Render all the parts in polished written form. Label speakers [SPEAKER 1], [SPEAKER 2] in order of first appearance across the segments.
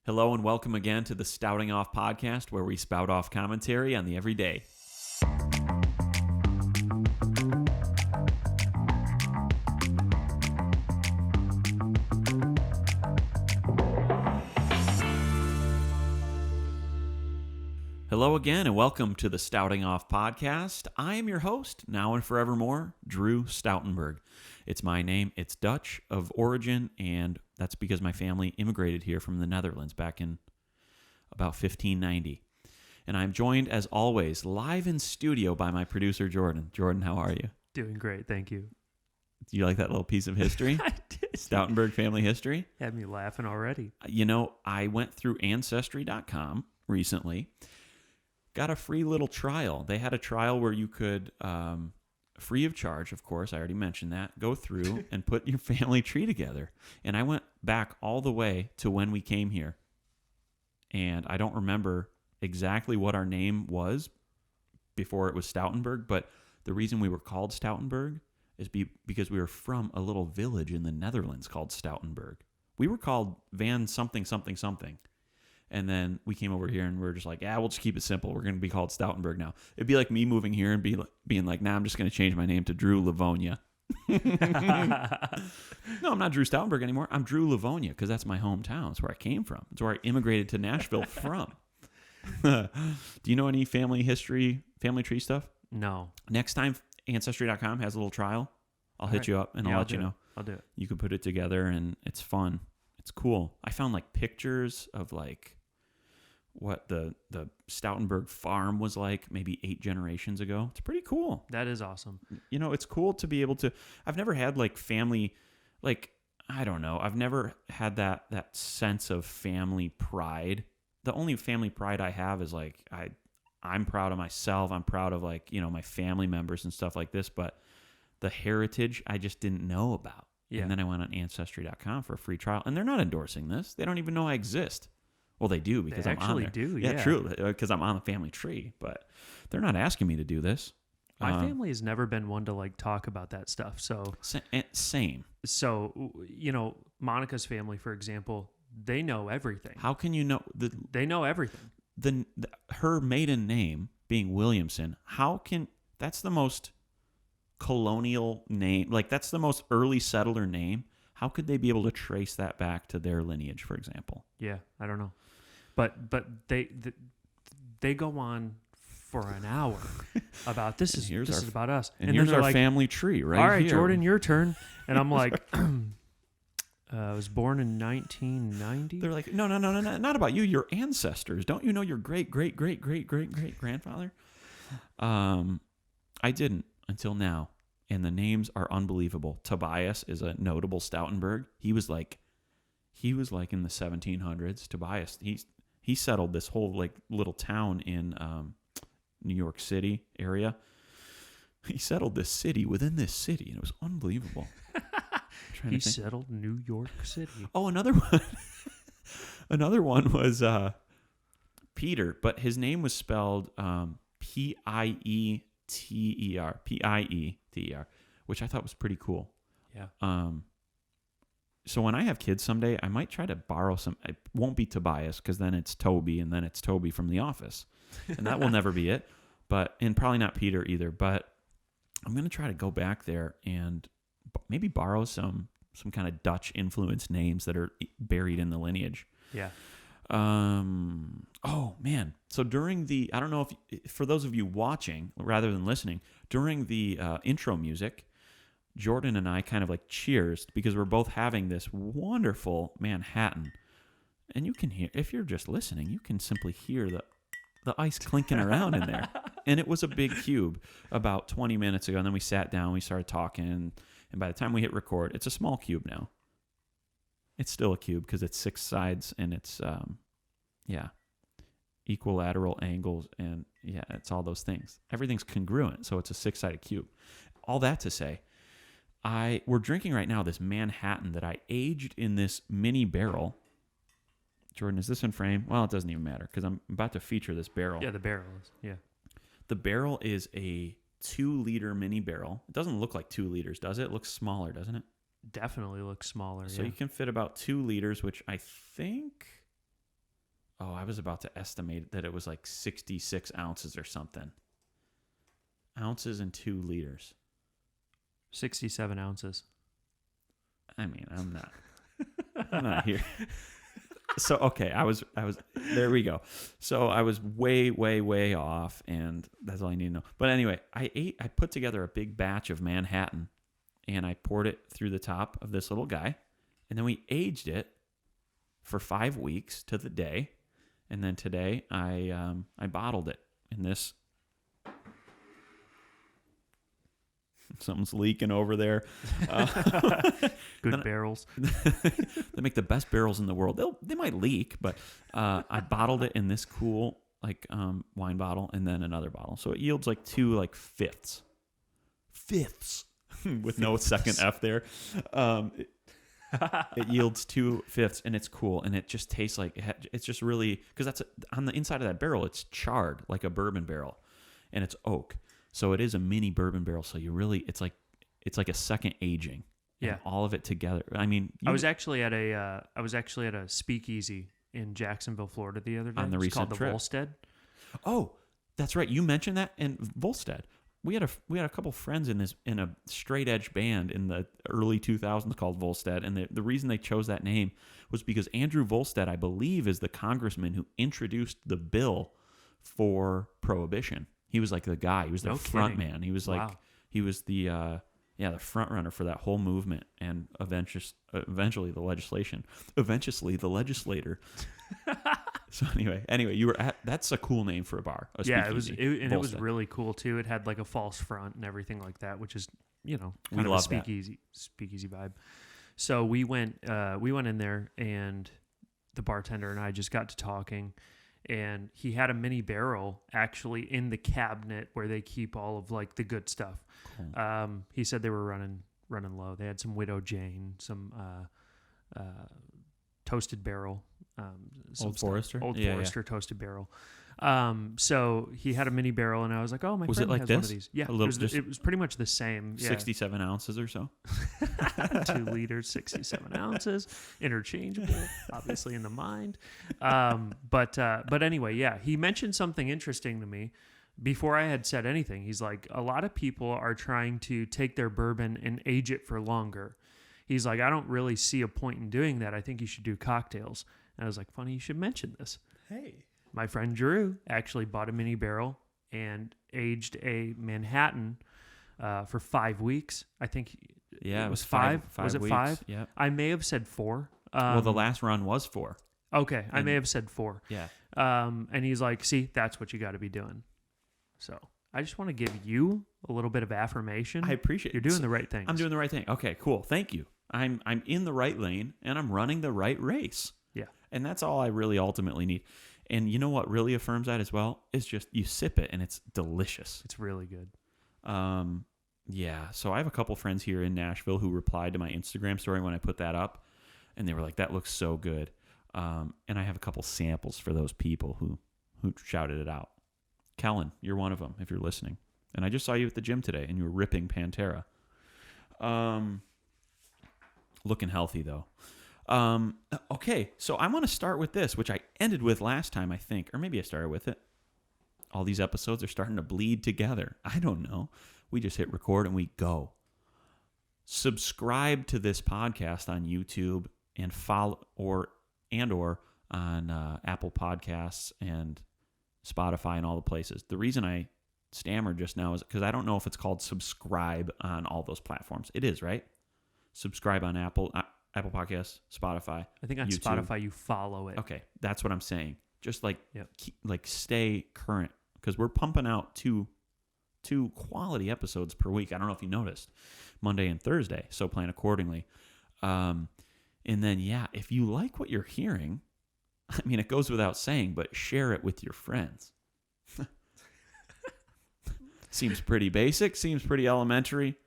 [SPEAKER 1] Hello and welcome again to the Stouting Off podcast, where we spout off commentary on the everyday. Hello again and welcome to the Stouting Off podcast. I am your host, now and forevermore, Drew Stoutenberg. It's my name. It's Dutch of origin, and that's because my family immigrated here from the Netherlands back in about 1590. And I'm joined, as always, live in studio by my producer, Jordan. Jordan, how are you?
[SPEAKER 2] Doing great, thank you.
[SPEAKER 1] Do you like that little piece of history?
[SPEAKER 2] I did.
[SPEAKER 1] Stoutenberg family history?
[SPEAKER 2] Had me laughing already.
[SPEAKER 1] You know, I went through Ancestry.com recently. Got a free little trial. They had a trial where you could, free of charge, of course, I already mentioned that, go through and put your family tree together. And I went back all the way to when we came here. And I don't remember exactly what our name was before it was Stoutenberg, but the reason we were called Stoutenberg is because we were from a little village in the Netherlands called Stoutenberg. We were called Van something, something, something. And then we came over here and we were just like, yeah, we'll just keep it simple. We're going to be called Stoutenberg now. It'd be like me moving here and being like, nah, I'm just going to change my name to Drew Livonia. No, I'm not Drew Stoutenberg anymore. I'm Drew Livonia because that's my hometown. It's where I came from. It's where I immigrated to Nashville from. Do you know any family history, family tree stuff?
[SPEAKER 2] No.
[SPEAKER 1] Next time Ancestry.com has a little trial, I'll hit you up and I'll let you know.
[SPEAKER 2] I'll do it.
[SPEAKER 1] You can put it together and it's fun. It's cool. I found like pictures of like what the Stoutenberg farm was like maybe 8 generations ago. It's pretty cool.
[SPEAKER 2] That is awesome.
[SPEAKER 1] You know, it's cool to be able to, I've never had like family, like, I don't know. I've never had that sense of family pride. The only family pride I have is like, I'm proud of myself. I'm proud of like, you know, my family members and stuff like this, but the heritage I just didn't know about. Yeah. And then I went on Ancestry.com for a free trial, and they're not endorsing this. They don't even know I exist. Well, they do because I'm on there.
[SPEAKER 2] They actually do,
[SPEAKER 1] yeah. True, because I'm on the family tree, but they're not asking me to do this.
[SPEAKER 2] My family has never been one to like talk about that stuff. So
[SPEAKER 1] same.
[SPEAKER 2] So, you know, Monica's family, for example, they know everything.
[SPEAKER 1] How can you know?
[SPEAKER 2] They know everything.
[SPEAKER 1] Her maiden name being Williamson, that's the most colonial name, like that's the most early settler name. How could they be able to trace that back to their lineage, for example?
[SPEAKER 2] Yeah, I don't know. But they go on for an hour about this is about us.
[SPEAKER 1] And here's our family tree right here.
[SPEAKER 2] All right, here. Jordan, your turn. And I'm like, I was born in 1990.
[SPEAKER 1] They're like, no, not about you. Your ancestors. Don't you know your great grandfather? I didn't until now. And the names are unbelievable. Tobias is a notable Stoutenberg. He was like in the 1700s. Tobias, he settled this whole like little town in New York City area. He settled this city within this city, and it was unbelievable.
[SPEAKER 2] He settled New York City.
[SPEAKER 1] Oh, another one. Another one was Peter, but his name was spelled Pieter. Pieter, which I thought was pretty cool.
[SPEAKER 2] Yeah.
[SPEAKER 1] So when I have kids someday, I might try to borrow some. It won't be Tobias because then it's Toby, and then it's Toby from The Office, and that will never be it. And probably not Peter either. But I'm gonna try to go back there and maybe borrow some kind of Dutch influenced names that are buried in the lineage.
[SPEAKER 2] Yeah.
[SPEAKER 1] Oh man. So during I don't know if for those of you watching rather than listening, during the intro music, Jordan and I kind of like cheersed because we're both having this wonderful Manhattan. And you can hear, if you're just listening, you can simply hear the ice clinking around in there. And it was a big cube about 20 minutes ago. And then we sat down, we started talking. And by the time we hit record, it's a small cube now. It's still a cube because it's 6 sides and it's, equilateral angles. And yeah, it's all those things. Everything's congruent. So it's a 6-sided cube. All that to say, we're drinking right now this Manhattan that I aged in this mini barrel. Jordan, is this in frame? Well, it doesn't even matter because I'm about to feature this barrel.
[SPEAKER 2] Yeah, the barrel is. Yeah.
[SPEAKER 1] The barrel is a 2-liter mini barrel. It doesn't look like 2 liters, does it? It looks smaller, doesn't it?
[SPEAKER 2] Definitely looks smaller.
[SPEAKER 1] So you can fit about 2 liters, which I think Oh, I was about to estimate that it was like 66 ounces or something. Ounces and 2 liters.
[SPEAKER 2] 67 ounces.
[SPEAKER 1] I mean, I'm not here. So, okay, I was, there we go. So I was way, way, way off, and that's all I need to know. But anyway, I put together a big batch of Manhattan, and I poured it through the top of this little guy, and then we aged it for 5 weeks to the day. And then today I bottled it in this. Something's leaking over there.
[SPEAKER 2] Good barrels.
[SPEAKER 1] They make the best barrels in the world. They might leak, but I bottled it in this cool wine bottle and then another bottle. So it yields like 2 fifths with no second F there. It yields 2 fifths, and it's cool, and it just tastes like it's just really, because that's on the inside of that barrel. It's charred like a bourbon barrel, and it's oak, so it is a mini bourbon barrel. So you really, it's like a second aging.
[SPEAKER 2] Yeah,
[SPEAKER 1] all of it together. I mean,
[SPEAKER 2] I was actually at a speakeasy in Jacksonville, Florida, the other day.
[SPEAKER 1] On the
[SPEAKER 2] it's called
[SPEAKER 1] recent trip.
[SPEAKER 2] the Volstead.
[SPEAKER 1] Oh, that's right. You mentioned that in Volstead. We had a couple friends in a straight edge band in the early 2000s called Volstead, and the reason they chose that name was because Andrew Volstead, I believe, is the congressman who introduced the bill for prohibition. He was like the guy. He was the front man. He was like he was the front runner for that whole movement, and eventually the legislation, eventually the legislator. So anyway, you were that's a cool name for a bar.
[SPEAKER 2] It was, it was really cool too. It had like a false front and everything like that, which is kind of a speakeasy vibe. So we went in there, and the bartender and I just got to talking, and he had a mini barrel actually in the cabinet where they keep all of like the good stuff. Cool. He said they were running low. They had some Widow Jane, some toasted barrel.
[SPEAKER 1] Old Forester
[SPEAKER 2] toasted barrel. So he had a mini barrel, and I was like, "Oh, my
[SPEAKER 1] was
[SPEAKER 2] friend
[SPEAKER 1] it like
[SPEAKER 2] has
[SPEAKER 1] this?
[SPEAKER 2] one of these." Yeah, it was pretty much the same. Yeah.
[SPEAKER 1] 67 ounces or so.
[SPEAKER 2] 2 liters, 67 ounces, interchangeable, obviously in the mind. But anyway, yeah, he mentioned something interesting to me before I had said anything. He's like, a lot of people are trying to take their bourbon and age it for longer. He's like, I don't really see a point in doing that. I think you should do cocktails. And I was like, funny you should mention this.
[SPEAKER 1] Hey.
[SPEAKER 2] My friend Drew actually bought a mini barrel and aged a Manhattan for 5 weeks. I think it was 5. Was it
[SPEAKER 1] weeks.
[SPEAKER 2] 5?
[SPEAKER 1] Yeah.
[SPEAKER 2] I may have said 4.
[SPEAKER 1] Well, the last run was 4.
[SPEAKER 2] Okay, I may have said 4.
[SPEAKER 1] Yeah.
[SPEAKER 2] And he's like, see, that's what you got to be doing. So I just want to give you a little bit of affirmation.
[SPEAKER 1] I appreciate it.
[SPEAKER 2] You're doing the right thing.
[SPEAKER 1] I'm doing the right thing. Okay, cool. Thank you. I'm in the right lane, and I'm running the right race.
[SPEAKER 2] Yeah.
[SPEAKER 1] And that's all I really ultimately need. And you know what really affirms that as well? Is just you sip it, and it's delicious.
[SPEAKER 2] It's really good.
[SPEAKER 1] Yeah. So I have a couple friends here in Nashville who replied to my Instagram story when I put that up, and they were like, that looks so good. And I have a couple samples for those people who shouted it out. Kellen, you're one of them if you're listening. And I just saw you at the gym today, and you were ripping Pantera. Looking healthy, though. Okay, so I want to start with this, which I ended with last time, I think. Or maybe I started with it. All these episodes are starting to bleed together. I don't know. We just hit record and we go. Subscribe to this podcast on YouTube and follow or on Apple Podcasts and Spotify and all the places. The reason I stammered just now is because I don't know if it's called subscribe on all those platforms. It is, right? Subscribe on Apple Podcasts, Spotify.
[SPEAKER 2] I think on
[SPEAKER 1] YouTube.
[SPEAKER 2] Spotify you follow it.
[SPEAKER 1] Okay, that's what I'm saying. Just stay current, because we're pumping out two quality episodes per week. I don't know if you noticed, Monday and Thursday. So plan accordingly. And then if you like what you're hearing, I mean, it goes without saying, but share it with your friends. Seems pretty basic. Seems pretty elementary.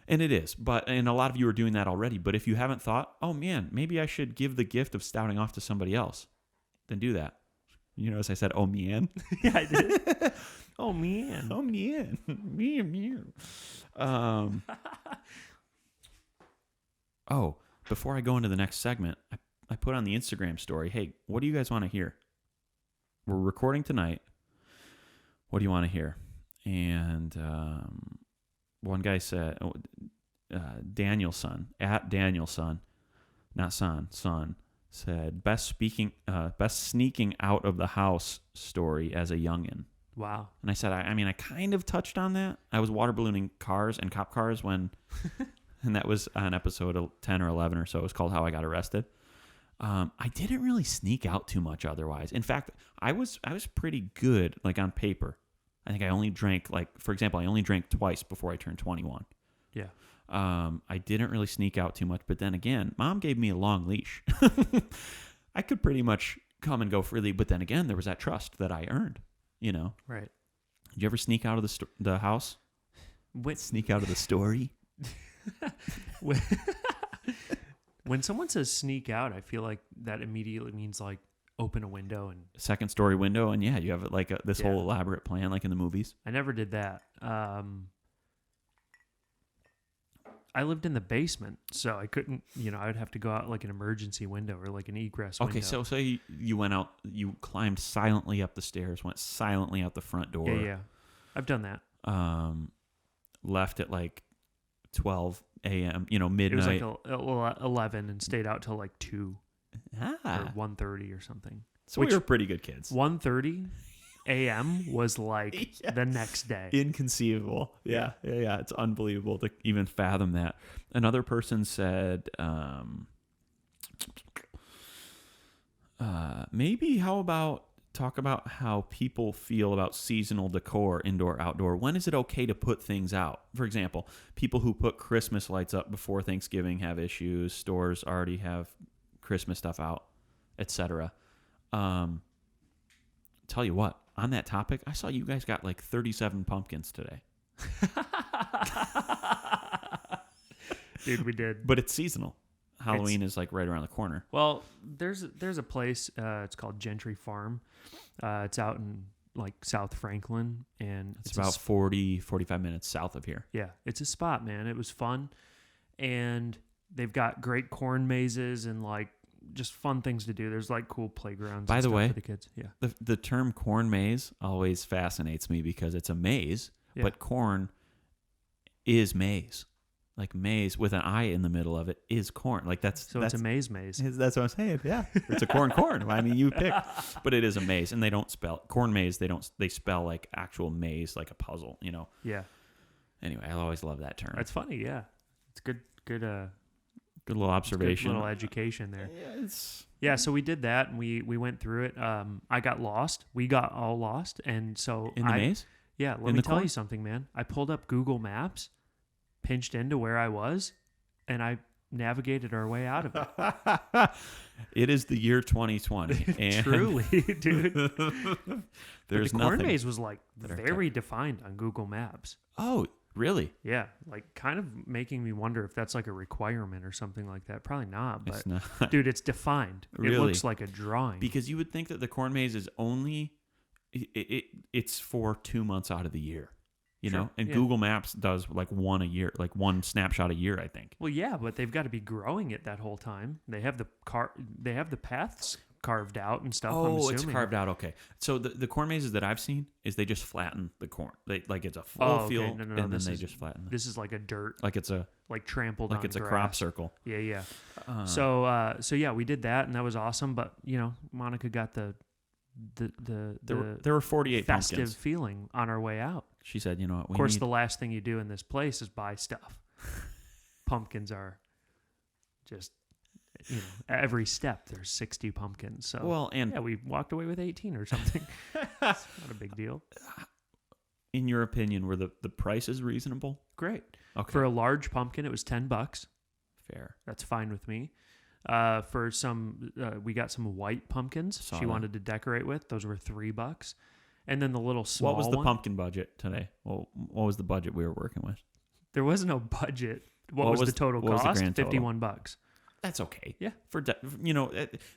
[SPEAKER 1] And it is, and a lot of you are doing that already. But if you haven't thought, oh man, maybe I should give the gift of stouting off to somebody else, then do that. You notice I said, oh man?
[SPEAKER 2] Yeah, I did. Oh man.
[SPEAKER 1] Oh man. Meow. Before I go into the next segment, I put on the Instagram story, hey, what do you guys want to hear? we're recording tonight. What do you want to hear? And one guy said, Danielson, at Danielson, not son, said, best sneaking out of the house story as a youngin'.
[SPEAKER 2] Wow.
[SPEAKER 1] And I said, I kind of touched on that. I was water ballooning cars and cop cars when, and that was on episode 10 or 11 or so. It was called How I Got Arrested. I didn't really sneak out too much otherwise. In fact, I was pretty good, like on paper. I think I only drank, for example, I only drank twice before I turned 21.
[SPEAKER 2] Yeah.
[SPEAKER 1] I didn't really sneak out too much. But then again, Mom gave me a long leash. I could pretty much come and go freely. But then again, there was that trust that I earned.
[SPEAKER 2] Right.
[SPEAKER 1] Did you ever sneak out of the house? Sneak out of the story?
[SPEAKER 2] When someone says sneak out, I feel like that immediately means like open a window and
[SPEAKER 1] second story window, and you have this whole elaborate plan like in the movies.
[SPEAKER 2] I never did that. I lived in the basement, so I couldn't, I would have to go out like an emergency window or like an egress window.
[SPEAKER 1] Okay, so say you went out, you climbed silently up the stairs, went silently out the front door.
[SPEAKER 2] Yeah. I've done that.
[SPEAKER 1] Left at like 12 a.m., midnight.
[SPEAKER 2] It was like 11 and stayed out till like 2 or 1:30 or something.
[SPEAKER 1] So we were pretty good kids.
[SPEAKER 2] 1:30 a.m. was like the next day.
[SPEAKER 1] Inconceivable. Yeah. It's unbelievable to even fathom that. Another person said, maybe how about talk about how people feel about seasonal decor, indoor, outdoor. When is it okay to put things out? For example, people who put Christmas lights up before Thanksgiving have issues. Stores already have Christmas stuff out, etc. Tell you what, on that topic, I saw you guys got like 37 pumpkins today.
[SPEAKER 2] Dude, we did.
[SPEAKER 1] But it's seasonal. Halloween is like right around the corner.
[SPEAKER 2] Well, there's a place, it's called Gentry Farm. It's out in like South Franklin, and
[SPEAKER 1] it's about 45 minutes south of here.
[SPEAKER 2] Yeah, it's a spot, man. It was fun, and they've got great corn mazes and like just fun things to do. There's like cool playgrounds.
[SPEAKER 1] By the way,
[SPEAKER 2] for the kids. Yeah.
[SPEAKER 1] The term corn maze always fascinates me because it's a maze, but corn is maize. Like maize with an I in the middle of it is corn. Like it's
[SPEAKER 2] a maze.
[SPEAKER 1] That's what I'm saying. Yeah, it's a corn. I mean, you pick, but it is a maze, and they don't spell corn maze. They spell like actual maze, like a puzzle.
[SPEAKER 2] Yeah.
[SPEAKER 1] Anyway, I always love that term.
[SPEAKER 2] It's funny. Yeah, it's good. Good
[SPEAKER 1] little observation.
[SPEAKER 2] Good little education there.
[SPEAKER 1] Yeah,
[SPEAKER 2] so we did that, and we went through it. I got lost. We got all lost, and so
[SPEAKER 1] in the maze.
[SPEAKER 2] Yeah, let me tell you something, man. I pulled up Google Maps, pinched into where I was, and I navigated our way out of it.
[SPEAKER 1] It is the year 2020. And
[SPEAKER 2] truly, dude.
[SPEAKER 1] There's
[SPEAKER 2] the corn maze was like very defined on Google Maps.
[SPEAKER 1] Oh, really?
[SPEAKER 2] Yeah, like kind of making me wonder if that's like a requirement or something like that. Probably not, but
[SPEAKER 1] it's not.
[SPEAKER 2] Dude, it's defined.
[SPEAKER 1] Really?
[SPEAKER 2] It looks like a drawing.
[SPEAKER 1] Because you would think that the corn maze is only it's for 2 months out of the year. And Google Maps does like one a year, like one snapshot a year, I think.
[SPEAKER 2] Well, yeah, but they've got to be growing it that whole time. They have the paths carved out and stuff.
[SPEAKER 1] Oh, it's carved out. Okay, so the corn mazes that I've seen is they just flatten the corn. Like it's a full field, and then they just flatten.
[SPEAKER 2] This is like a dirt,
[SPEAKER 1] like it's a
[SPEAKER 2] trampled,
[SPEAKER 1] like it's
[SPEAKER 2] grass.
[SPEAKER 1] A crop circle.
[SPEAKER 2] Yeah. So yeah, we did that, and that was awesome. But Monica got the
[SPEAKER 1] there were 48
[SPEAKER 2] festive
[SPEAKER 1] pumpkins.
[SPEAKER 2] Feeling on our way out.
[SPEAKER 1] She said, "You know what?
[SPEAKER 2] Of course, the last thing you do in this place is buy stuff. Pumpkins are just, every step there's 60 pumpkins. So we walked away with 18 or something. It's not a big deal.
[SPEAKER 1] In your opinion, were the prices reasonable?
[SPEAKER 2] Great.
[SPEAKER 1] Okay.
[SPEAKER 2] For a large pumpkin, it was $10.
[SPEAKER 1] Fair.
[SPEAKER 2] That's fine with me. For some, we got some white pumpkins she wanted to decorate with. Those were $3. And then the little small
[SPEAKER 1] one. What was the pumpkin budget today? Well, what was the budget we were working with?
[SPEAKER 2] There was no budget. What was the total cost?
[SPEAKER 1] Was the grand total?
[SPEAKER 2] $51.
[SPEAKER 1] That's okay.
[SPEAKER 2] Yeah.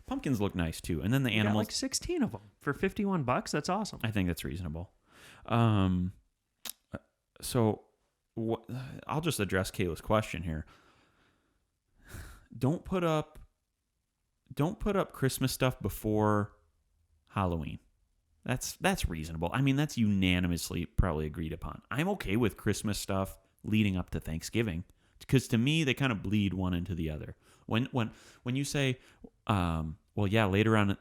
[SPEAKER 1] Pumpkins look nice too. And then the animals.
[SPEAKER 2] Got like 16 of them for $51. That's awesome.
[SPEAKER 1] I think that's reasonable. So I'll just address Kayla's question here. Don't put up Christmas stuff before Halloween. That's reasonable. I mean, that's unanimously probably agreed upon. I'm okay with Christmas stuff leading up to Thanksgiving because to me they kind of bleed one into the other. When you say, well, yeah, later on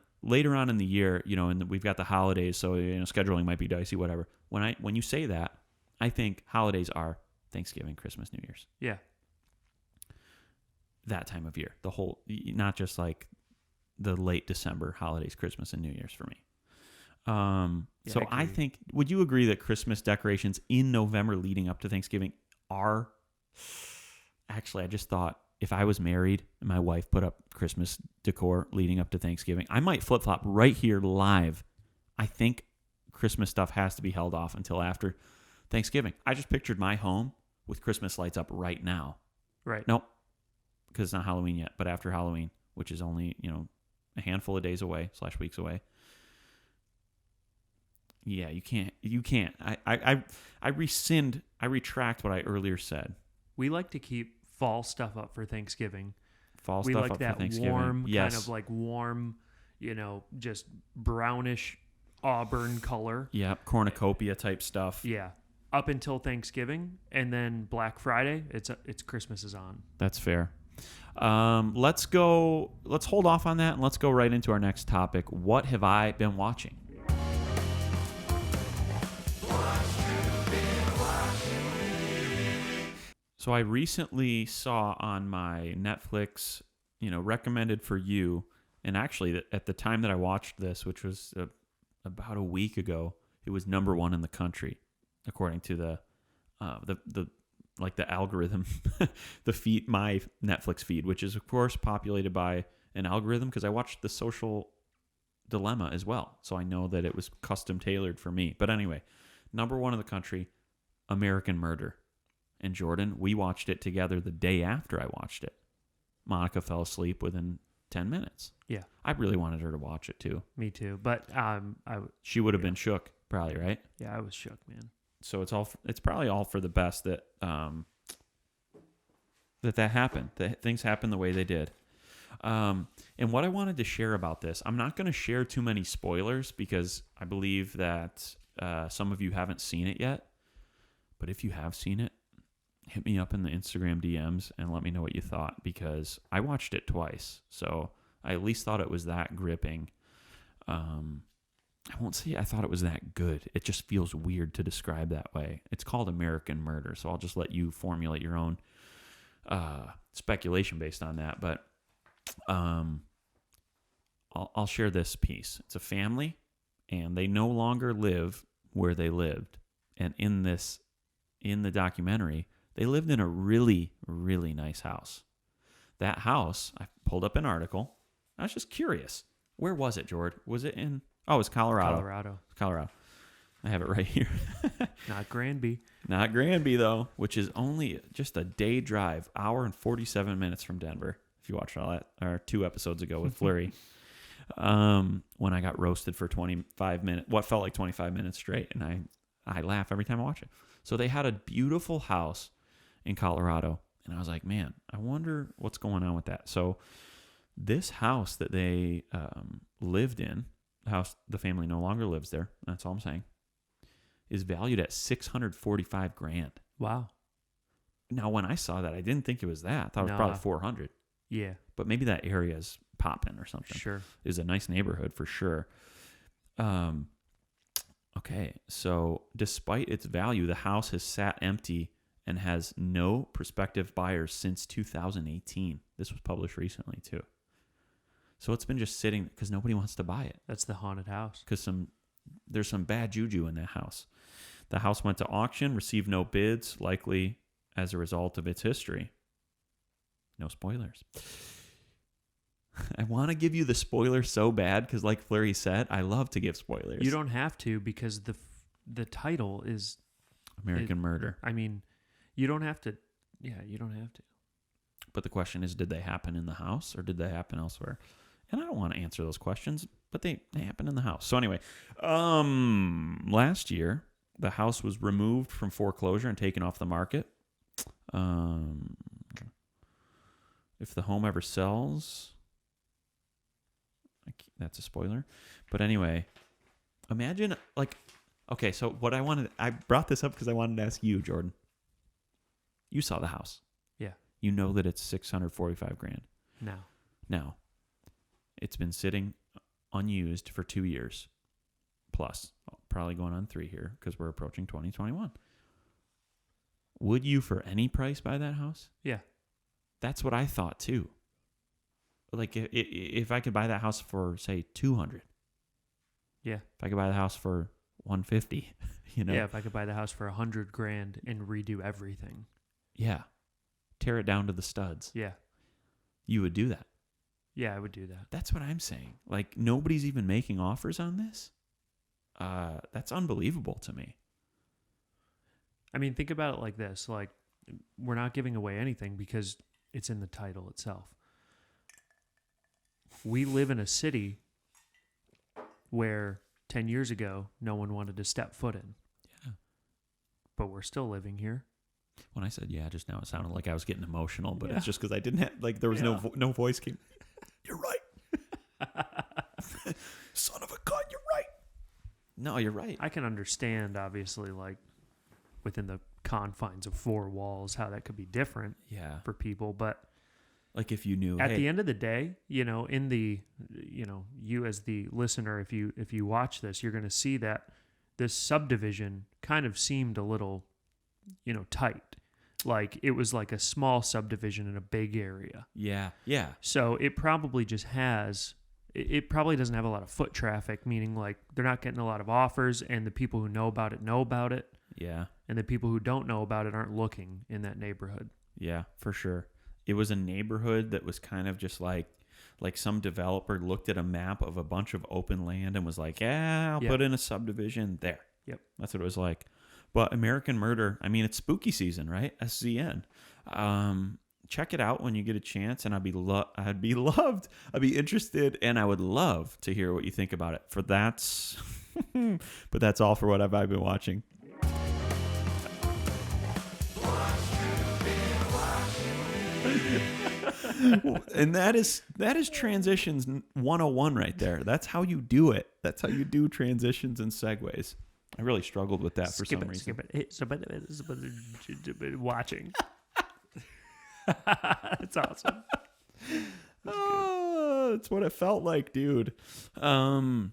[SPEAKER 1] in the year, and we've got the holidays, so scheduling might be dicey, whatever. When you say that, I think holidays are Thanksgiving, Christmas, New Year's.
[SPEAKER 2] Yeah.
[SPEAKER 1] That time of year, the whole, not just like the late December holidays, Christmas and New Year's for me. So I think, would you agree that Christmas decorations in November leading up to Thanksgiving are, actually, I just thought if I was married and my wife put up Christmas decor leading up to Thanksgiving, I might flip-flop right here live. I think Christmas stuff has to be held off until after Thanksgiving. I just pictured my home with Christmas lights up right now.
[SPEAKER 2] Right.
[SPEAKER 1] Nope, because it's not Halloween yet, but after Halloween, which is only, a handful of days away / weeks away. Yeah, you can't. I retract what I earlier said.
[SPEAKER 2] We like to keep fall stuff up for Thanksgiving.
[SPEAKER 1] We like that
[SPEAKER 2] warm, kind of like warm, just brownish auburn color.
[SPEAKER 1] Yeah, cornucopia type stuff.
[SPEAKER 2] Yeah, up until Thanksgiving, and then Black Friday, it's Christmas is on.
[SPEAKER 1] That's fair. Let's hold off on that and let's go right into our next topic. What have I been watching? So I recently saw on my Netflix, recommended for you, and actually at the time that I watched this, which was about a week ago, it was #1 in the country, according to the algorithm, my Netflix feed, which is of course populated by an algorithm because I watched The Social Dilemma as well, so I know that it was custom tailored for me. But anyway, #1 in the country, American Murder. And Jordan, we watched it together the day after I watched it. Monica fell asleep within 10 minutes.
[SPEAKER 2] Yeah.
[SPEAKER 1] I really wanted her to watch it too.
[SPEAKER 2] Me too. But
[SPEAKER 1] she would have been shook, probably, right?
[SPEAKER 2] Yeah, I was shook, man.
[SPEAKER 1] So it's probably all for the best that that happened. That things happened the way they did. And what I wanted to share about this, I'm not going to share too many spoilers because I believe that some of you haven't seen it yet. But if you have seen it, hit me up in the Instagram DMs and let me know what you thought because I watched it twice. So I at least thought it was that gripping. I won't say I thought it was that good. It just feels weird to describe that way. It's called American Murder, so I'll just let you formulate your own speculation based on that. But I'll share this piece. It's a family, and they no longer live where they lived. And in the documentary, they lived in a really, really nice house. That house, I pulled up an article. I was just curious. Where was it, George? Was it in... Oh, it's Colorado. Colorado. I have it right here.
[SPEAKER 2] Not Granby.
[SPEAKER 1] Not Granby, though, which is only just a day drive, hour and 47 minutes from Denver. If you watched all that, or 2 episodes ago with Fleury. When I got roasted for 25 minutes, what felt like 25 minutes straight, and I laugh every time I watch it. So they had a beautiful house in Colorado, and I was like, man, I wonder what's going on with that. So this house that they lived in, the family no longer lives there, that's all I'm saying, is valued at $645,000.
[SPEAKER 2] Wow.
[SPEAKER 1] Now, when I saw that, I didn't think it was that. I thought it was probably 400.
[SPEAKER 2] Yeah.
[SPEAKER 1] But maybe that area is popping or something.
[SPEAKER 2] Sure.
[SPEAKER 1] It's a nice neighborhood for sure. Okay, so despite its value, the house has sat empty and has no prospective buyers since 2018. This was published recently, too. So it's been just sitting because nobody wants to buy it.
[SPEAKER 2] That's the haunted house.
[SPEAKER 1] Because there's some bad juju in that house. The house went to auction, received no bids, likely as a result of its history. No spoilers. I want to give you the spoiler so bad because, like Fleury said, I love to give spoilers.
[SPEAKER 2] You don't have to because the title is
[SPEAKER 1] American Murder.
[SPEAKER 2] I mean, you don't have to. Yeah, you don't have to.
[SPEAKER 1] But the question is, did they happen in the house or did they happen elsewhere? And I don't want to answer those questions, but they happen in the house. So anyway, last year, the house was removed from foreclosure and taken off the market. If the home ever sells... That's a spoiler. But anyway, Imagine, like, okay, so I brought this up because I wanted to ask you, Jordan. You saw the house.
[SPEAKER 2] Yeah.
[SPEAKER 1] You know that it's $645,000. Now, it's been sitting unused for 2 years, plus probably going on 3 here because we're approaching 2021. Would you, for any price, buy that house?
[SPEAKER 2] Yeah.
[SPEAKER 1] That's what I thought too. Like if I could buy that house for say 200.
[SPEAKER 2] Yeah.
[SPEAKER 1] If I could buy the house for 150, you know.
[SPEAKER 2] Yeah, if I could buy the house for $100,000 and redo everything.
[SPEAKER 1] Yeah. Tear it down to the studs.
[SPEAKER 2] Yeah.
[SPEAKER 1] You would do that.
[SPEAKER 2] Yeah, I would do that.
[SPEAKER 1] That's what I'm saying. Like, nobody's even making offers on this. That's unbelievable to me.
[SPEAKER 2] I mean, think about it like this. Like, we're not giving away anything because it's in the title itself. We live in a city where 10 years ago, no one wanted to step foot in.
[SPEAKER 1] Yeah.
[SPEAKER 2] But we're still living here.
[SPEAKER 1] When I said yeah just now, it sounded like I was getting emotional, but it's just because I didn't have, like, there was no voice came. You're right. Son of a gun, you're right. No, you're right.
[SPEAKER 2] I can understand, obviously, like, within the confines of 4 walls, how that could be different for people. But
[SPEAKER 1] like, if you knew
[SPEAKER 2] at the end of the day, you know, you as the listener, if you watch this, you're going to see that this subdivision kind of seemed a little, tight. Like, it was like a small subdivision in a big area.
[SPEAKER 1] Yeah. Yeah.
[SPEAKER 2] So it probably just it probably doesn't have a lot of foot traffic, meaning like they're not getting a lot of offers, and the people who know about it.
[SPEAKER 1] Yeah.
[SPEAKER 2] And the people who don't know about it aren't looking in that neighborhood.
[SPEAKER 1] Yeah, for sure. It was a neighborhood that was kind of just like some developer looked at a map of a bunch of open land and was like, yeah, I'll put in a subdivision there.
[SPEAKER 2] Yep.
[SPEAKER 1] That's what it was like. But American Murder, I mean, it's spooky season, right? SZN. Check it out when you get a chance, and I'd be interested, and I would love to hear what you think about it. But that's all for what I've been watching. And that is transitions 101 right there. That's how you do it. That's how you do transitions and segues. I really struggled with that for some reason.
[SPEAKER 2] Watching. That's awesome.
[SPEAKER 1] That's what it felt like, dude. Have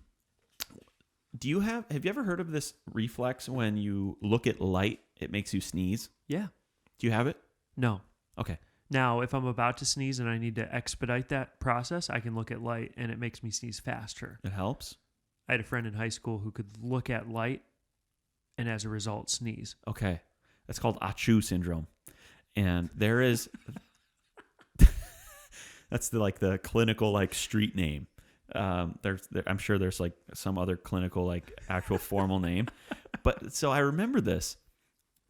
[SPEAKER 1] you ever heard of this reflex when you look at light, it makes you sneeze?
[SPEAKER 2] Yeah.
[SPEAKER 1] Do you have it?
[SPEAKER 2] No.
[SPEAKER 1] Okay.
[SPEAKER 2] Now, if I'm about to sneeze and I need to expedite that process, I can look at light and it makes me sneeze faster.
[SPEAKER 1] It helps?
[SPEAKER 2] I had a friend in high school who could look at light and as a result sneeze.
[SPEAKER 1] Okay. That's called achoo syndrome. And there is that's the clinical street name. I'm sure there's some other clinical actual formal name. But so I remember this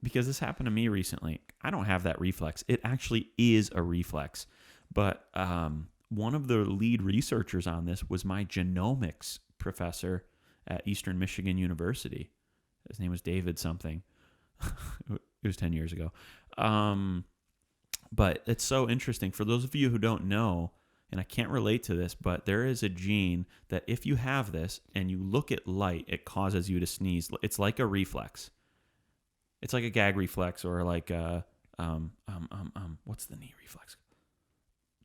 [SPEAKER 1] because this happened to me recently. I don't have that reflex. It actually is a reflex. But one of the lead researchers on this was my genomics professor at Eastern Michigan University. His name was David something. It was 10 years ago. But it's so interesting. For those of you who don't know, and I can't relate to this, but there is a gene that if you have this and you look at light, it causes you to sneeze. It's like a reflex. It's like a gag reflex or what's the knee reflex?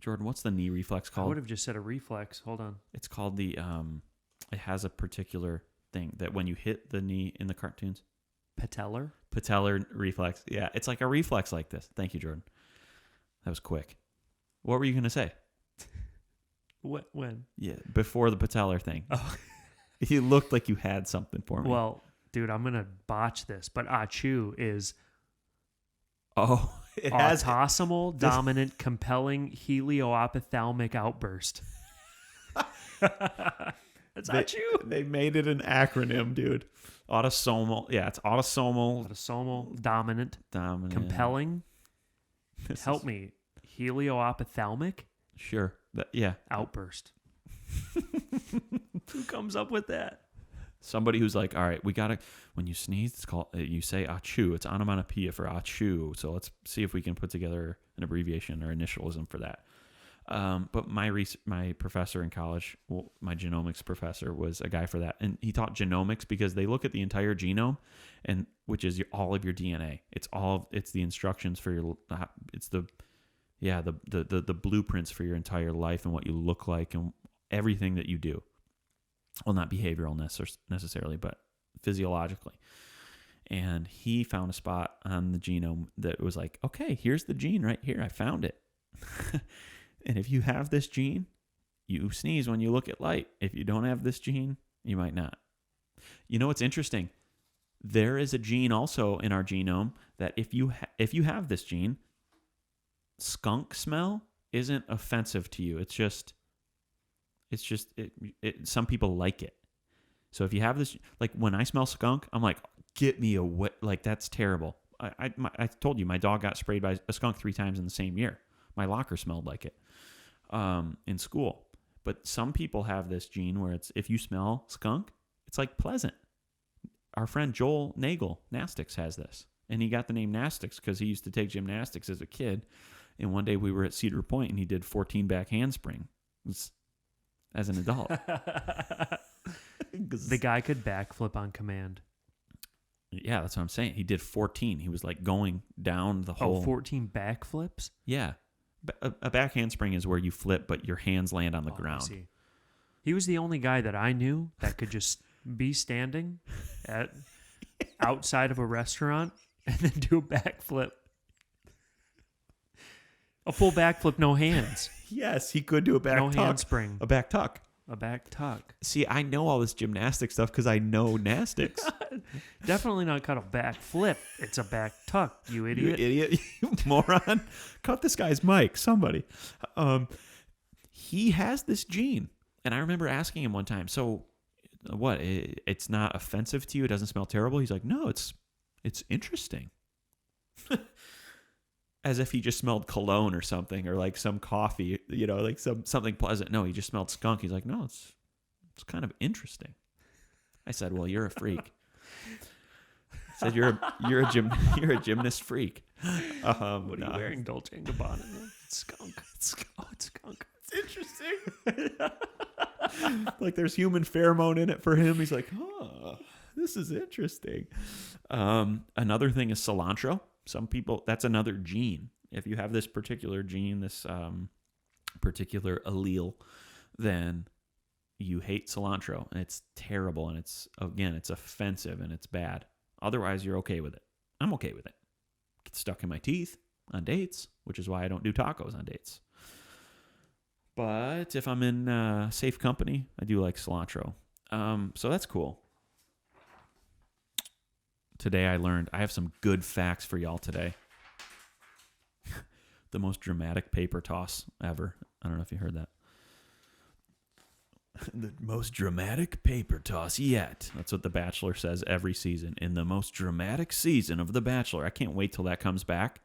[SPEAKER 1] Jordan, what's the knee reflex called?
[SPEAKER 2] I would have just said a reflex. Hold on.
[SPEAKER 1] It's called it has a particular thing that when you hit the knee in the cartoons. Patellar reflex. Yeah, it's like a reflex like this. Thank you, Jordan. That was quick. What were you going to say?
[SPEAKER 2] What? When?
[SPEAKER 1] Yeah, before the patellar thing.
[SPEAKER 2] Oh.
[SPEAKER 1] You looked like you had something for me.
[SPEAKER 2] Well, dude, I'm going to botch this, but achoo is
[SPEAKER 1] it has
[SPEAKER 2] autosomal dominant compelling helioophthalmic outburst. That's achoo.
[SPEAKER 1] They made it an acronym, dude. Autosomal. Yeah, it's autosomal.
[SPEAKER 2] Autosomal dominant. Compelling. Help me. Helioophthalmic?
[SPEAKER 1] Sure. Yeah.
[SPEAKER 2] Outburst. Who comes up with that?
[SPEAKER 1] Somebody who's like, all right, we got to, when you sneeze, it's called, you say achoo. It's onomatopoeia for achoo. So let's see if we can put together an abbreviation or initialism for that. But my professor in college, well, my genomics professor, was a guy for that, and he taught genomics because they look at the entire genome, and which is all of your DNA. It's the instructions for the blueprints for your entire life and what you look like and everything that you do. Well, not behavioral necessarily, but physiologically. And he found a spot on the genome that was like, okay, here's the gene right here. I found it. And if you have this gene, you sneeze when you look at light. If you don't have this gene, you might not. You know what's interesting? There is a gene also in our genome that if you have this gene, skunk smell isn't offensive to you. It's just some people like it. So if you have this, like when I smell skunk, I'm like, get me away. Like, that's terrible. I told you my dog got sprayed by a skunk 3 times in the same year. My locker smelled like it in school. But some people have this gene where it's, if you smell skunk, it's like pleasant. Our friend Joel Nagel, Nastics, has this. And he got the name Nastics because he used to take gymnastics as a kid. And one day we were at Cedar Point and he did 14 back handspring as an adult.
[SPEAKER 2] The guy could backflip on command.
[SPEAKER 1] Yeah, that's what I'm saying. He did 14. He was like going down the whole...
[SPEAKER 2] 14 backflips?
[SPEAKER 1] Yeah. A back handspring is where you flip, but your hands land on the ground.
[SPEAKER 2] I see. He was the only guy that I knew that could just be standing outside of a restaurant and then do a backflip. A full backflip, no hands.
[SPEAKER 1] Yes, he could do a back tuck.
[SPEAKER 2] No handspring.
[SPEAKER 1] A back tuck.
[SPEAKER 2] A back tuck.
[SPEAKER 1] See, I know all this gymnastic stuff because I know Nastics.
[SPEAKER 2] Definitely not cut a back flip. It's a back tuck, you idiot.
[SPEAKER 1] You idiot. You moron. Cut this guy's mic. Somebody. He has this gene. And I remember asking him one time, so what? It's not offensive to you? It doesn't smell terrible? He's like, no, it's interesting. As if he just smelled cologne or something, or like some coffee, like something pleasant. No, he just smelled skunk. He's like, no, it's kind of interesting. I said, well, you're a freak. I said, you're a gymnast freak.
[SPEAKER 2] What are you wearing, Dolce & Gabbana? It's skunk. It's skunk.
[SPEAKER 1] It's interesting. Like there's human pheromone in it for him. He's like, oh, this is interesting. Another thing is cilantro. Some people, that's another gene. If you have this particular gene, this particular allele, then you hate cilantro, and it's terrible, and it's offensive, and it's bad. Otherwise, you're okay with it. I'm okay with it. Gets stuck in my teeth on dates, which is why I don't do tacos on dates. But if I'm in safe company, I do like cilantro. So that's cool. Today I learned, I have some good facts for y'all today. The most dramatic paper toss ever. I don't know if you heard that. The most dramatic paper toss yet. That's what The Bachelor says every season. In the most dramatic season of The Bachelor. I can't wait till that comes back.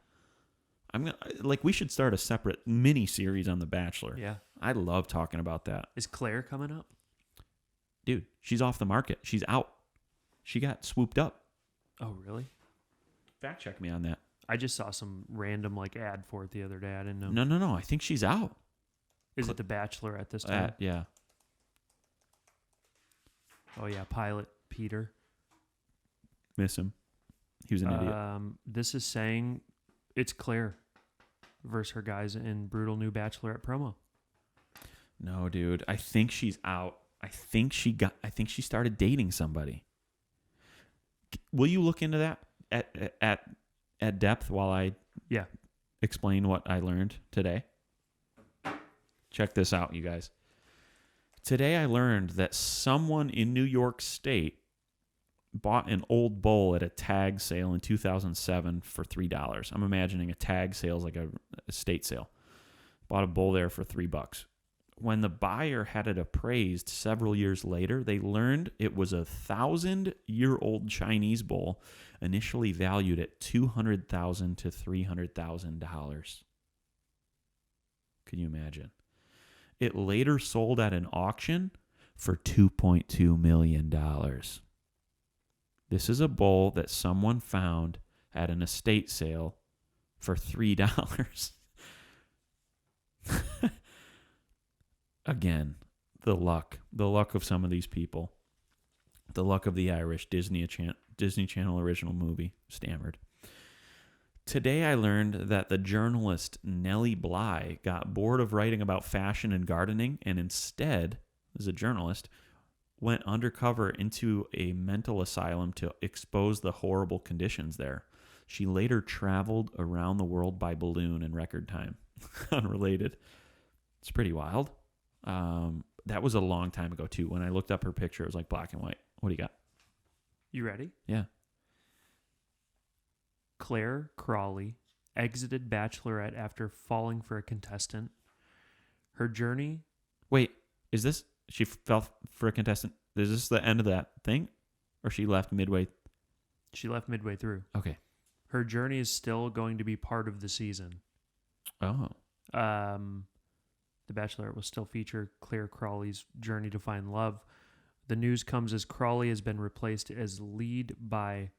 [SPEAKER 1] We should start a separate mini series on The Bachelor.
[SPEAKER 2] Yeah.
[SPEAKER 1] I love talking about that.
[SPEAKER 2] Is Claire coming up?
[SPEAKER 1] Dude, she's off the market. She's out. She got swooped up.
[SPEAKER 2] Oh, really?
[SPEAKER 1] Fact check me on that.
[SPEAKER 2] I just saw some random ad for it the other day. I didn't know.
[SPEAKER 1] No. I think she's out.
[SPEAKER 2] Is it The Bachelor at this time?
[SPEAKER 1] Yeah.
[SPEAKER 2] Oh, yeah. Pilot Peter.
[SPEAKER 1] Miss him. He was an idiot.
[SPEAKER 2] This is saying it's Claire versus her guys in brutal new Bachelorette promo.
[SPEAKER 1] No, dude. I think she's out. I think she started dating somebody. Will you look into that at depth while I explain what I learned today? Check this out, you guys. Today I learned that someone in New York State bought an old bull at a tag sale in 2007 for $3. I'm imagining a tag sale is like a estate sale. Bought a bull there for $3. When the buyer had it appraised several years later, they learned it was 1,000-year-old Chinese bull, initially valued at $200,000 to $300,000. Can you imagine? It later sold at an auction for $2.2 million. This is a bull that someone found at an estate sale for $3. again, the luck of some of these people, the luck of the Irish. Disney Channel original movie, stammered. Today I learned that the journalist Nellie Bly got bored of writing about fashion and gardening and instead, as a journalist, went undercover into a mental asylum to expose the horrible conditions there. She later traveled around the world by balloon in record time. Unrelated. It's pretty wild. That was a long time ago, too. When I looked up her picture, it was like black and white. What do you got?
[SPEAKER 2] You ready?
[SPEAKER 1] Yeah.
[SPEAKER 2] Claire Crawley exited Bachelorette after falling for a contestant. Her journey...
[SPEAKER 1] Wait, is this... She fell for a contestant. Is this the end of that thing? Or she left midway?
[SPEAKER 2] She left midway through.
[SPEAKER 1] Okay.
[SPEAKER 2] Her journey is still going to be part of the season.
[SPEAKER 1] Oh.
[SPEAKER 2] The Bachelorette will still feature Claire Crawley's journey to find love. The news comes as Crawley has been replaced as lead by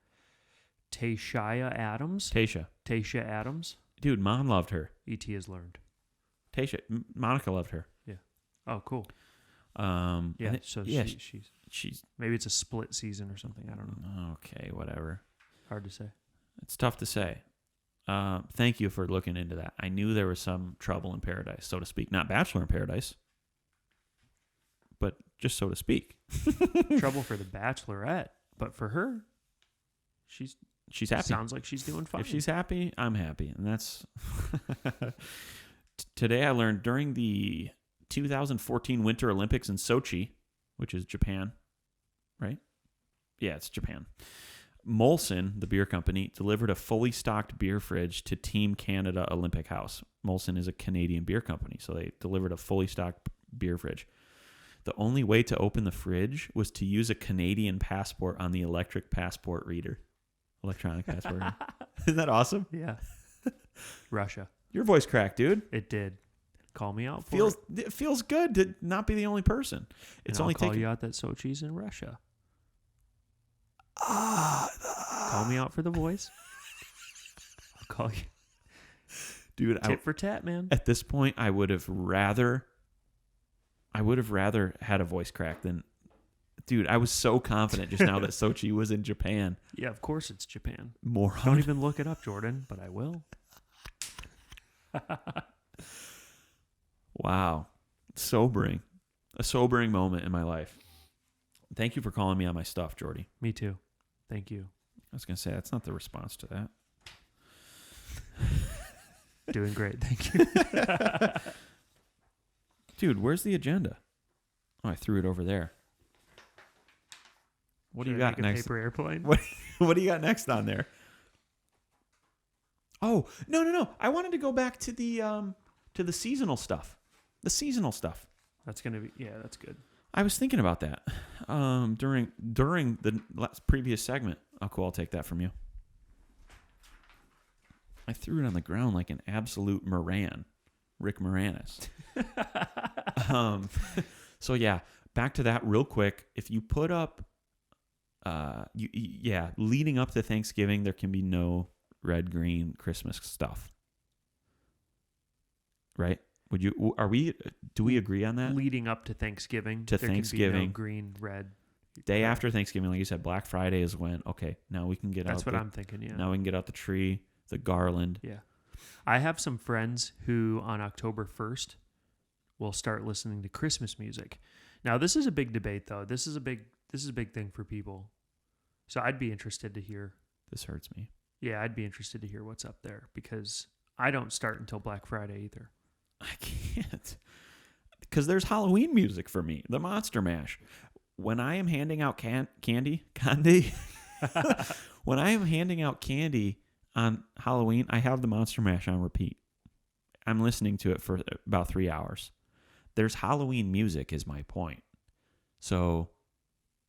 [SPEAKER 2] Tayshia Adams. Tayshia Adams.
[SPEAKER 1] Dude, Mom loved her.
[SPEAKER 2] ET has learned.
[SPEAKER 1] Monica loved her.
[SPEAKER 2] Yeah. Oh, cool.
[SPEAKER 1] Yeah.
[SPEAKER 2] So she's maybe it's a split season or something. I don't know.
[SPEAKER 1] Okay, whatever.
[SPEAKER 2] Hard to say.
[SPEAKER 1] It's tough to say. Thank you for looking into that. I knew there was some trouble in paradise, so to speak. Not Bachelor in Paradise, but just so to speak.
[SPEAKER 2] Trouble for the Bachelorette, but for her, she's happy. Sounds like she's doing fine.
[SPEAKER 1] If she's happy, I'm happy, and that's. Today I learned during the 2014 Winter Olympics in Sochi, which is Japan, right? Yeah, it's Japan. Molson, the beer company, delivered a fully stocked beer fridge to Team Canada Olympic House. Molson is a Canadian beer company, so they delivered a fully stocked beer fridge. The only way to open the fridge was to use a Canadian passport on the electronic passport reader. Isn't that awesome?
[SPEAKER 2] Yeah. Russia.
[SPEAKER 1] Your voice cracked, dude.
[SPEAKER 2] It did. Call me out for it.
[SPEAKER 1] It feels good to not be the only person.
[SPEAKER 2] It's only call you out that Sochi's in Russia. Call me out for the voice. I'll call you.
[SPEAKER 1] Dude,
[SPEAKER 2] tit for tat, man.
[SPEAKER 1] At this point, I would have rather had a voice crack than... Dude, I was so confident just now that Sochi was in Japan.
[SPEAKER 2] Yeah, of course it's Japan.
[SPEAKER 1] Moron.
[SPEAKER 2] Don't even look it up, Jordan, but I will.
[SPEAKER 1] Wow. Sobering. A sobering moment in my life. Thank you for calling me on my stuff, Jordy.
[SPEAKER 2] Me too. Thank you.
[SPEAKER 1] I was going to say, that's not the response to that.
[SPEAKER 2] Doing great. Thank you.
[SPEAKER 1] Dude, where's the agenda? Oh, I threw it over there. What do you got next?
[SPEAKER 2] Paper airplane?
[SPEAKER 1] What do you got next on there? Oh, no. I wanted to go back to the seasonal stuff. The seasonal stuff.
[SPEAKER 2] That's going to be, yeah, that's good.
[SPEAKER 1] I was thinking about that during the previous segment. Oh, cool. I'll take that from you. I threw it on the ground like an absolute Moran. Rick Moranis. So, yeah, back to that real quick. If you put up, leading up to Thanksgiving, there can be no red, green Christmas stuff. Right? Do we agree on that?
[SPEAKER 2] Leading up to Thanksgiving.
[SPEAKER 1] There can be no
[SPEAKER 2] green, red.
[SPEAKER 1] Day after Thanksgiving, like you said, Black Friday is when, okay, now we can get
[SPEAKER 2] That's what I'm thinking, yeah.
[SPEAKER 1] Now we can get out the tree, the garland.
[SPEAKER 2] Yeah. I have some friends who on October 1st will start listening to Christmas music. Now, this is a big debate, though. This is a big thing for people. So I'd be interested to hear.
[SPEAKER 1] This hurts me.
[SPEAKER 2] Yeah, I'd be interested to hear what's up there because I don't start until Black Friday either.
[SPEAKER 1] I can't. Because there's Halloween music for me. The Monster Mash. When I am handing out candy, when I am handing out candy on Halloween, I have the Monster Mash on repeat. I'm listening to it for about 3 hours. There's Halloween music is my point. So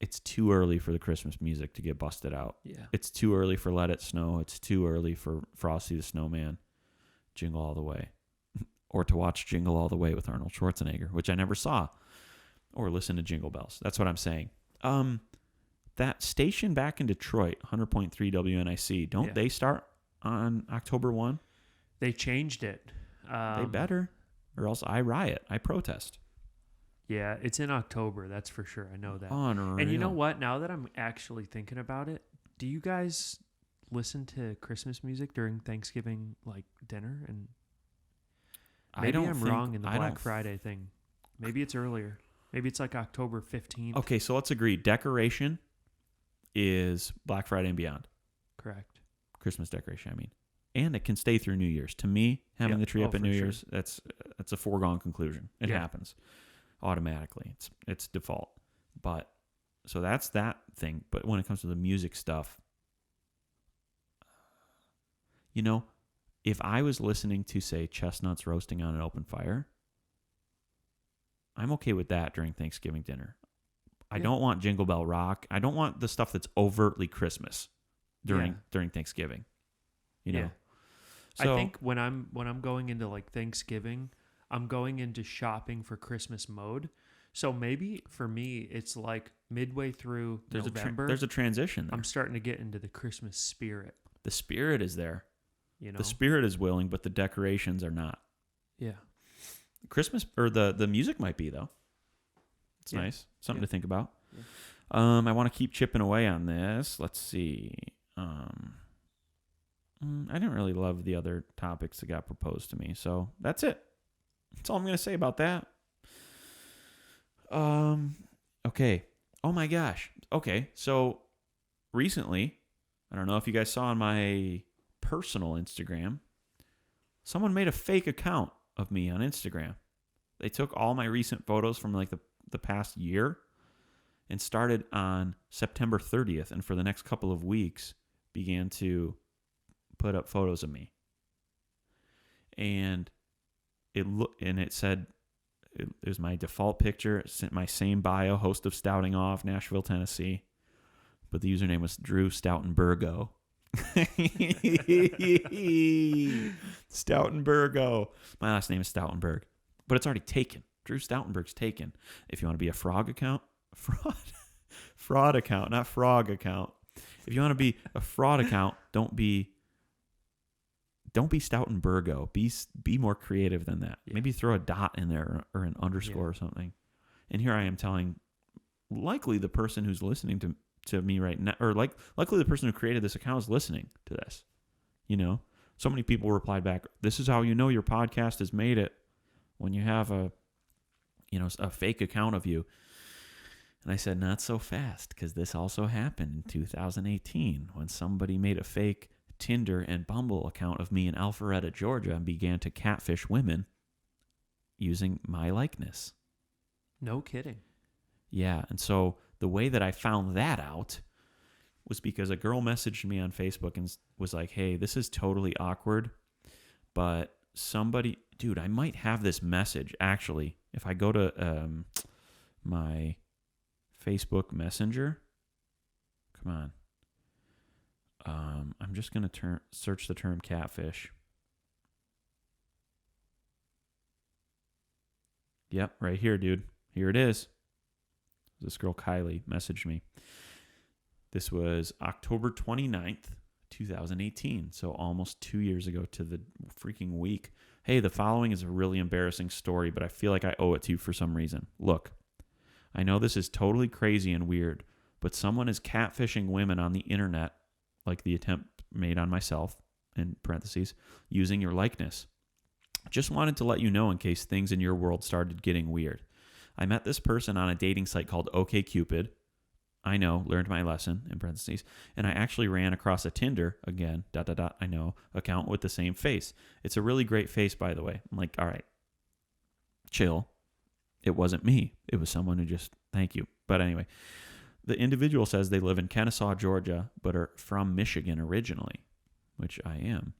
[SPEAKER 1] it's too early for the Christmas music to get busted out.
[SPEAKER 2] Yeah.
[SPEAKER 1] It's too early for Let It Snow. It's too early for Frosty the Snowman, Jingle All the Way. Or to watch Jingle All the Way with Arnold Schwarzenegger, which I never saw. Or listen to Jingle Bells. That's what I'm saying. That station back in Detroit, 100.3 WNIC, don't they start on October 1?
[SPEAKER 2] They changed it.
[SPEAKER 1] They better, or else I riot. I protest.
[SPEAKER 2] Yeah, it's in October. That's for sure. I know that.
[SPEAKER 1] Unreal.
[SPEAKER 2] And you know what? Now that I'm actually thinking about it, do you guys listen to Christmas music during Thanksgiving, like dinner? And maybe I'm wrong in the Black Friday thing. Maybe it's earlier. Maybe it's like October 15th.
[SPEAKER 1] Okay, so let's agree. Decoration is Black Friday and beyond.
[SPEAKER 2] Correct.
[SPEAKER 1] Christmas decoration, I mean. And it can stay through New Year's. To me, having the tree up at New Year's, that's a foregone conclusion. It happens automatically. It's default. But so that's that thing. But when it comes to the music stuff, you know, if I was listening to, say, chestnuts roasting on an open fire, I'm okay with that during Thanksgiving dinner. I don't want Jingle Bell Rock. I don't want the stuff that's overtly Christmas during Thanksgiving. You know.
[SPEAKER 2] So, I think when I'm going into like Thanksgiving, I'm going into shopping for Christmas mode. So maybe for me, it's like midway through November.
[SPEAKER 1] There's a transition there.
[SPEAKER 2] I'm starting to get into the Christmas spirit.
[SPEAKER 1] The spirit is there.
[SPEAKER 2] You know,
[SPEAKER 1] the spirit is willing, but the decorations are not.
[SPEAKER 2] Yeah.
[SPEAKER 1] Christmas or the music might be though. It's nice. Something to think about. Yeah. I want to keep chipping away on this. Let's see. I didn't really love the other topics that got proposed to me, so that's it. That's all I'm going to say about that. Okay. Oh my gosh. Okay, so recently, I don't know if you guys saw on my personal Instagram, someone made a fake account of me on Instagram. They took all my recent photos from like the past year and started on September 30th, and for the next couple of weeks began to put up photos of me. And it said it was my default picture. It sent my same bio, host of Stouting Off, Nashville, Tennessee. But the username was Drew Stoutenbergo. Stoutenbergo. My last name is Stoutenberg. But it's already taken. Drew Stoutenberg's taken. If you want to be a fraud account, not frog account. If you want to be a fraud account, don't be Stoutenbergo. Be more creative than that. Yeah. Maybe throw a dot in there or an underscore or something. And here I am telling likely the person who's listening to me right now, or likely the person who created this account is listening to this. You know, so many people replied back, "This is how you know your podcast has made it, when you have a fake account of you." And I said, not so fast, because this also happened in 2018 when somebody made a fake Tinder and Bumble account of me in Alpharetta, Georgia, and began to catfish women using my likeness.
[SPEAKER 2] No kidding.
[SPEAKER 1] Yeah, and so the way that I found that out was because a girl messaged me on Facebook and was like, "Hey, this is totally awkward, but somebody..." Dude, I might have this message, actually. If I go to my Facebook Messenger, come on. I'm just going to search the term catfish. Yep, right here, dude. Here it is. This girl, Kylie, messaged me. This was October 29th, 2018. So almost 2 years ago to the freaking week. "Hey, the following is a really embarrassing story, but I feel like I owe it to you for some reason. Look, I know this is totally crazy and weird, but someone is catfishing women on the internet, like the attempt made on myself, in parentheses, using your likeness. Just wanted to let you know in case things in your world started getting weird. I met this person on a dating site called OkCupid. I know, learned my lesson, in parentheses, and I actually ran across a Tinder, again, ... I know, account with the same face. It's a really great face, by the way." I'm like, all right, chill. It wasn't me. It was someone who just, thank you. But anyway, the individual says they live in Kennesaw, Georgia, but are from Michigan originally, which I am.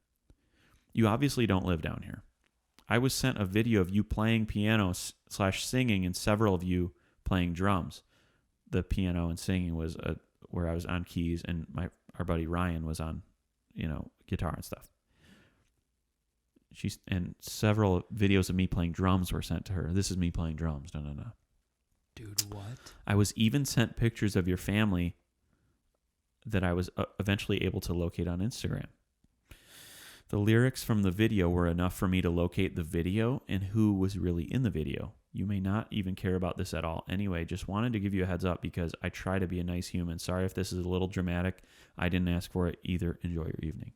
[SPEAKER 1] "You obviously don't live down here. I was sent a video of you playing piano / singing and several of you playing drums." The piano and singing was where I was on keys and our buddy Ryan was on, guitar and stuff. And several videos of me playing drums were sent to her. "This is me playing drums. No.
[SPEAKER 2] Dude, what?
[SPEAKER 1] I was even sent pictures of your family that I was eventually able to locate on Instagram. The lyrics from the video were enough for me to locate the video and who was really in the video. You may not even care about this at all. Anyway, just wanted to give you a heads up because I try to be a nice human. Sorry if this is a little dramatic. I didn't ask for it either. Enjoy your evening.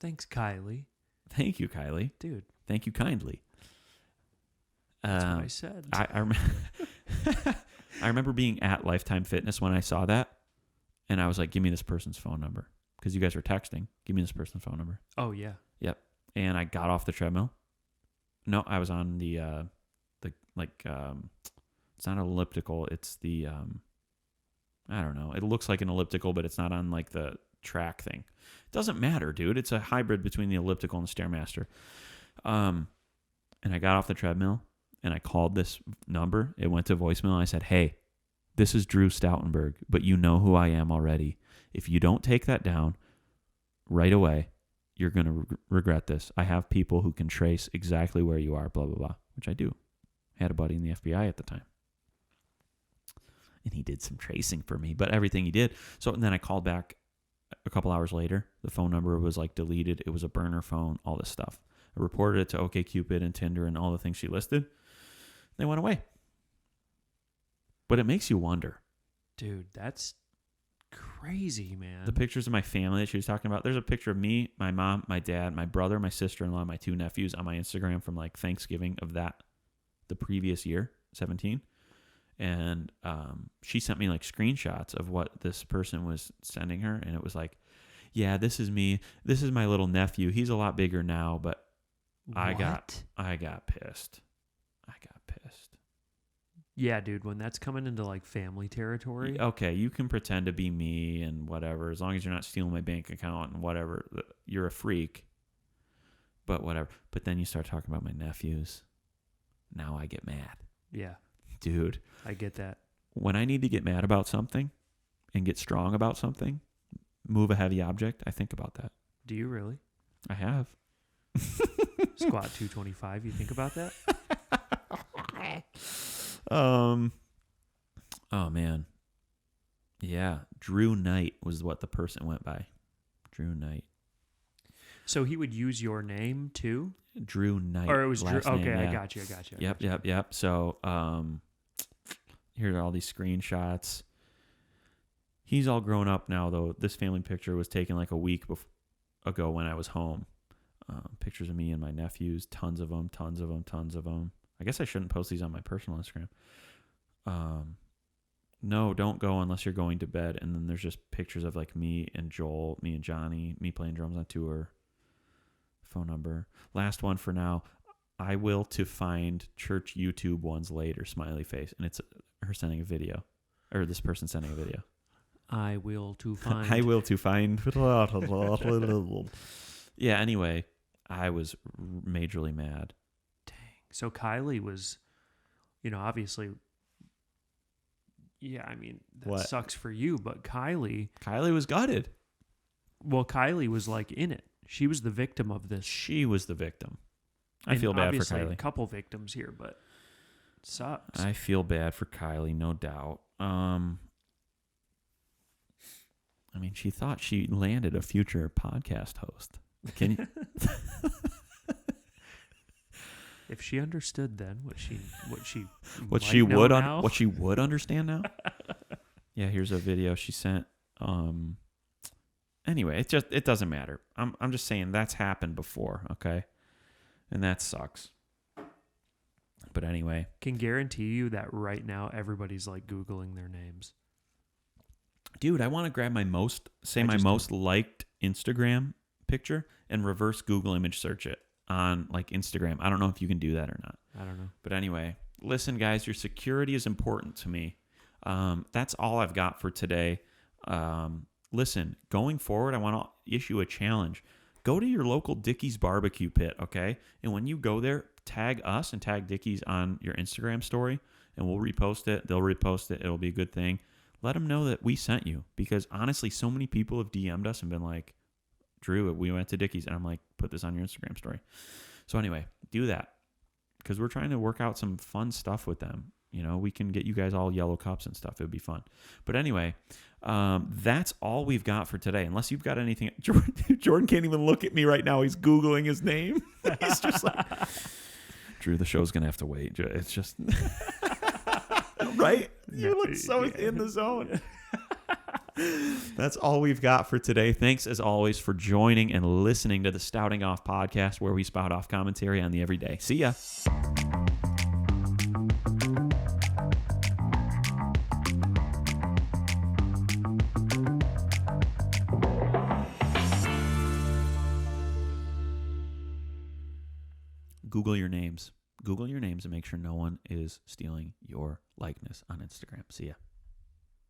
[SPEAKER 2] Thanks, Kylie.
[SPEAKER 1] Thank you, Kylie.
[SPEAKER 2] Dude.
[SPEAKER 1] Thank you kindly.
[SPEAKER 2] That's what I said.
[SPEAKER 1] I remember being at Lifetime Fitness when I saw that, and I was like, give me this person's phone number. Because you guys were texting. Give me this person's phone number.
[SPEAKER 2] Oh, yeah.
[SPEAKER 1] Yep. And I got off the treadmill. No, I was on the it's not an elliptical. It's the, I don't know. It looks like an elliptical, but it's not on like the track thing. It doesn't matter, dude. It's a hybrid between the elliptical and the Stairmaster. And I got off the treadmill and I called this number. It went to voicemail. And I said, hey, this is Drew Stoutenberg, but you know who I am already. If you don't take that down right away, you're going to regret this. I have people who can trace exactly where you are, blah, blah, blah, which I do. I had a buddy in the FBI at the time. And he did some tracing for me, but everything he did. So and then I called back a couple hours later. The phone number was like deleted. It was a burner phone, all this stuff. I reported it to OkCupid and Tinder and all the things she listed. They went away. But it makes you wonder.
[SPEAKER 2] Dude, that's crazy, man.
[SPEAKER 1] The pictures of my family that she was talking about. There's a picture of me, my mom, my dad, my brother, my sister-in-law, my 2 nephews on my Instagram from like Thanksgiving of the previous year, 17. And she sent me like screenshots of what this person was sending her. And it was like, yeah, this is me. This is my little nephew. He's a lot bigger now, but I got pissed. I got pissed.
[SPEAKER 2] Yeah, dude, when that's coming into like family territory.
[SPEAKER 1] Okay, you can pretend to be me and whatever, as long as you're not stealing my bank account and whatever. You're a freak. But whatever. But then you start talking about my nephews. Now I get mad.
[SPEAKER 2] Yeah.
[SPEAKER 1] Dude.
[SPEAKER 2] I get that.
[SPEAKER 1] When I need to get mad about something and get strong about something, move a heavy object, I think about that.
[SPEAKER 2] Do you really?
[SPEAKER 1] I have.
[SPEAKER 2] Squat 225, you think about that?
[SPEAKER 1] Oh man. Yeah. Drew Knight was what the person went by. Drew Knight.
[SPEAKER 2] So he would use your name too?
[SPEAKER 1] Drew Knight.
[SPEAKER 2] Or it was Drew. Okay,
[SPEAKER 1] name, yeah.
[SPEAKER 2] I got you.
[SPEAKER 1] Yep. So, here are all these screenshots. He's all grown up now, though. This family picture was taken like a week ago when I was home. Pictures of me and my nephews, tons of them. I guess I shouldn't post these on my personal Instagram. No, don't go unless you're going to bed. And then there's just pictures of like me and Joel, me and Johnny, me playing drums on tour. Phone number. Last one for now. I will to find church YouTube ones later, smiley face. And it's her sending a video. Or this person sending a video.
[SPEAKER 2] I will to find.
[SPEAKER 1] I will to find. Yeah, anyway, I was majorly mad.
[SPEAKER 2] Dang. So Kylie was, obviously, yeah, I mean, that sucks for you, but Kylie
[SPEAKER 1] was gutted.
[SPEAKER 2] Well, Kylie was like in it. She was the victim of this.
[SPEAKER 1] She was the victim. I feel bad for Kylie.
[SPEAKER 2] A couple victims here, but it sucks.
[SPEAKER 1] I feel bad for Kylie, no doubt. I mean, she thought she landed a future podcast host. Can you?
[SPEAKER 2] If she understood then what she
[SPEAKER 1] would understand now. Yeah, here's a video she sent. Anyway, it doesn't matter. I'm just saying that's happened before, okay? And that sucks. But anyway,
[SPEAKER 2] can guarantee you that right now everybody's like Googling their names.
[SPEAKER 1] Dude, I want to grab my most liked Instagram picture and reverse Google image search it on like Instagram. I don't know if you can do that or not.
[SPEAKER 2] I don't know.
[SPEAKER 1] But anyway, listen, guys, your security is important to me. That's all I've got for today. Listen, going forward, I want to issue a challenge. Go to your local Dickie's barbecue pit, okay? And when you go there, tag us and tag Dickie's on your Instagram story, and we'll repost it. They'll repost it. It'll be a good thing. Let them know that we sent you, because honestly, so many people have DM'd us and been like, Drew, we went to Dickie's, and I'm like, put this on your Instagram story. So anyway, do that, because we're trying to work out some fun stuff with them. We can get you guys all yellow cups and stuff. It would be fun. But anyway, that's all we've got for today. Unless you've got anything. Jordan can't even look at me right now. He's Googling his name. He's just like, Drew, the show's going to have to wait. It's just... right? You look so in the zone. That's all we've got for today. Thanks, as always, for joining and listening to the Stouting Off podcast, where we spout off commentary on the everyday. See ya. Google your names. Google your names and make sure no one is stealing your likeness on Instagram. See ya.